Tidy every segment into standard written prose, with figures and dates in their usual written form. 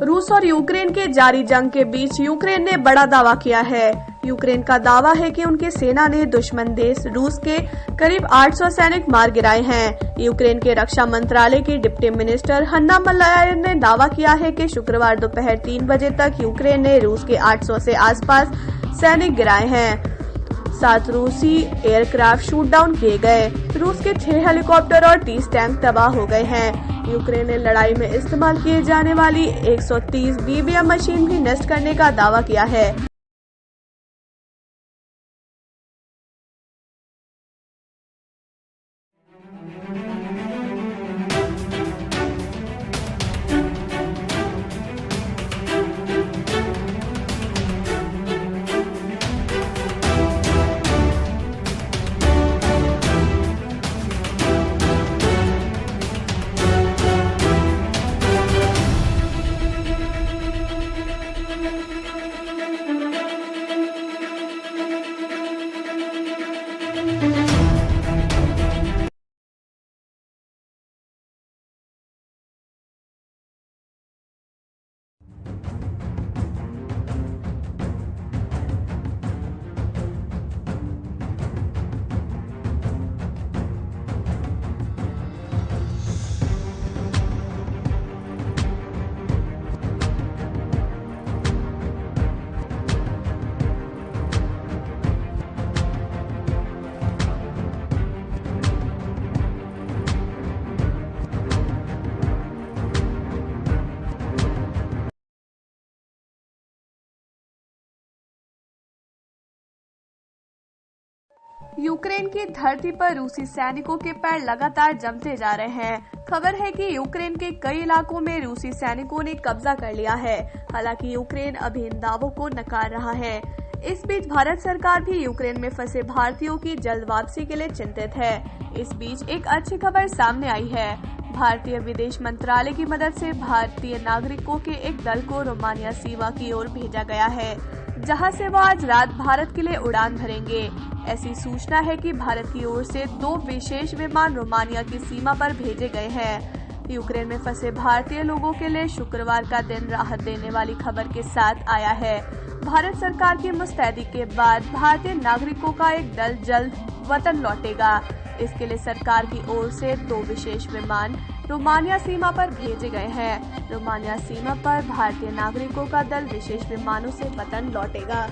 रूस और यूक्रेन के जारी जंग के बीच यूक्रेन ने बड़ा दावा किया है। यूक्रेन का दावा है कि उनकी सेना ने दुश्मन देश रूस के करीब 800 सैनिक मार गिराए हैं। यूक्रेन के रक्षा मंत्रालय की डिप्टी मिनिस्टर हन्ना मलायर ने दावा किया है कि शुक्रवार दोपहर 3 बजे तक यूक्रेन ने रूस के 800 से आसपास सैनिक गिराए हैं। 7 रूसी एयरक्राफ्ट शूट डाउन किए गए। रूस के 6 हेलीकॉप्टर और 30 टैंक तबाह हो गए हैं। यूक्रेन ने लड़ाई में इस्तेमाल किए जाने वाली 130 BBM मशीन भी नष्ट करने का दावा किया है। यूक्रेन की धरती पर रूसी सैनिकों के पैर लगातार जमते जा रहे हैं। खबर है कि यूक्रेन के कई इलाकों में रूसी सैनिकों ने कब्जा कर लिया है। हालांकि यूक्रेन अभी इन दावों को नकार रहा है। इस बीच भारत सरकार भी यूक्रेन में फंसे भारतीयों की जल्द वापसी के लिए चिंतित है। इस बीच एक अच्छी खबर सामने आई है। भारतीय विदेश मंत्रालय की मदद से भारतीय नागरिकों के एक दल को रोमानिया सीमा की ओर भेजा गया है, जहां से वो आज रात भारत के लिए उड़ान भरेंगे। ऐसी सूचना है कि भारत की ओर से 2 विशेष विमान रोमानिया की सीमा पर भेजे गए हैं। यूक्रेन में फंसे भारतीय लोगों के लिए शुक्रवार का दिन राहत देने वाली खबर के साथ आया है। भारत सरकार की मुस्तैदी के बाद भारतीय नागरिकों का एक दल जल्द वतन लौटेगा। इसके लिए सरकार की ओर से 2 विशेष विमान रोमानिया सीमा पर भेजे गए हैं। रोमानिया सीमा पर भारतीय नागरिकों का दल विशेष विमानों से वतन लौटेगा।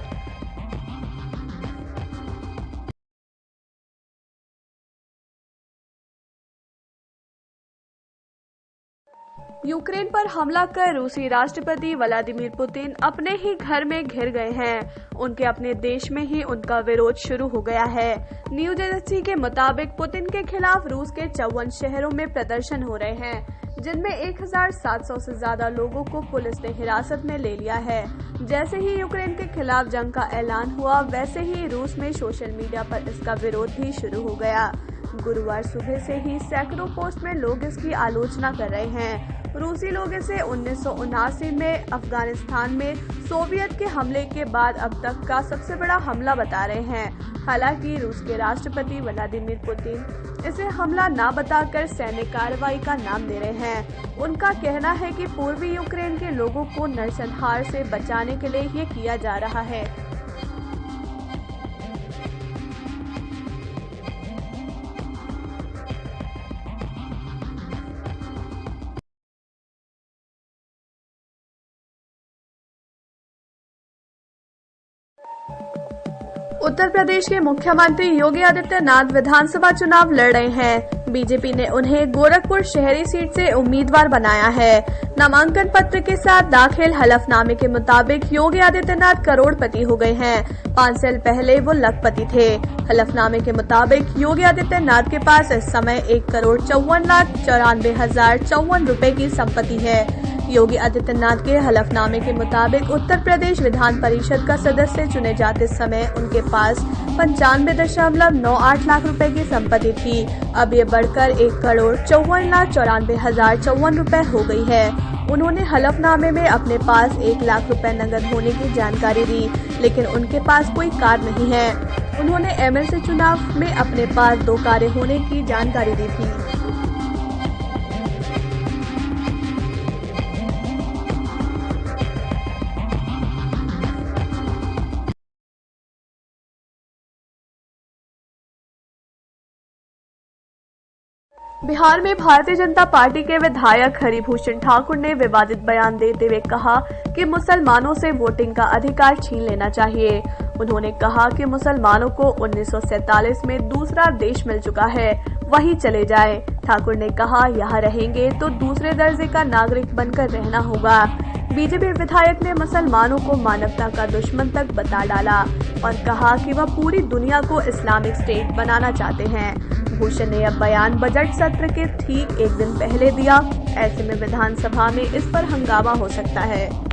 यूक्रेन पर हमला कर रूसी राष्ट्रपति व्लादिमीर पुतिन अपने ही घर में घिर गए हैं। उनके अपने देश में ही उनका विरोध शुरू हो गया है। न्यूज एजेंसी के मुताबिक पुतिन के खिलाफ रूस के 54 शहरों में प्रदर्शन हो रहे हैं, जिनमें 1700 से ज्यादा लोगों को पुलिस ने हिरासत में ले लिया है। जैसे ही यूक्रेन के खिलाफ जंग का ऐलान हुआ, वैसे ही रूस में सोशल मीडिया पर इसका विरोध भी शुरू हो गया। गुरुवार सुबह से ही सैकड़ों पोस्ट में लोग इसकी आलोचना कर रहे हैं। रूसी लोग इसे 1979 में अफगानिस्तान में सोवियत के हमले के बाद अब तक का सबसे बड़ा हमला बता रहे हैं। हालांकि रूस के राष्ट्रपति व्लादिमीर पुतिन इसे हमला ना बताकर सैन्य कार्रवाई का नाम दे रहे हैं। उनका कहना है कि पूर्वी यूक्रेन के लोगों को नरसंहार से बचाने के लिए ये किया जा रहा है। उत्तर प्रदेश के मुख्यमंत्री योगी आदित्यनाथ विधानसभा चुनाव लड़ रहे हैं। बीजेपी ने उन्हें गोरखपुर शहरी सीट से उम्मीदवार बनाया है। नामांकन पत्र के साथ दाखिल हलफनामे के मुताबिक योगी आदित्यनाथ करोड़पति हो गए हैं। 5 साल पहले वो लखपति थे। हलफनामे के मुताबिक योगी आदित्यनाथ के पास इस समय 1,54,94,054 रुपए की संपत्ति है। योगी आदित्यनाथ के हलफनामे के मुताबिक उत्तर प्रदेश विधान परिषद का सदस्य चुने जाते समय उनके पास 95.98 लाख रुपए की संपत्ति थी। अब ये बढ़कर 1,54,94,054 रुपए हो गई है। उन्होंने हलफनामे में अपने पास 1 लाख रुपए नकद होने की जानकारी दी, लेकिन उनके पास कोई कार नहीं है। उन्होंने एमएलसी चुनाव में अपने पास 2 कारें होने की जानकारी दी थी। बिहार में भारतीय जनता पार्टी के विधायक हरिभूषण ठाकुर ने विवादित बयान देते हुए कहा कि मुसलमानों से वोटिंग का अधिकार छीन लेना चाहिए। उन्होंने कहा कि मुसलमानों को 1947 में दूसरा देश मिल चुका है, वहीं चले जाएं। ठाकुर ने कहा, यहाँ रहेंगे तो दूसरे दर्जे का नागरिक बनकर रहना होगा। बीजेपी विधायक ने मुसलमानों को मानवता का दुश्मन तक बता डाला और कहा कि वह पूरी दुनिया को इस्लामिक स्टेट बनाना चाहते हैं। भूषण ने यह बयान बजट सत्र के ठीक एक दिन पहले दिया। ऐसे में विधानसभा में इस पर हंगामा हो सकता है।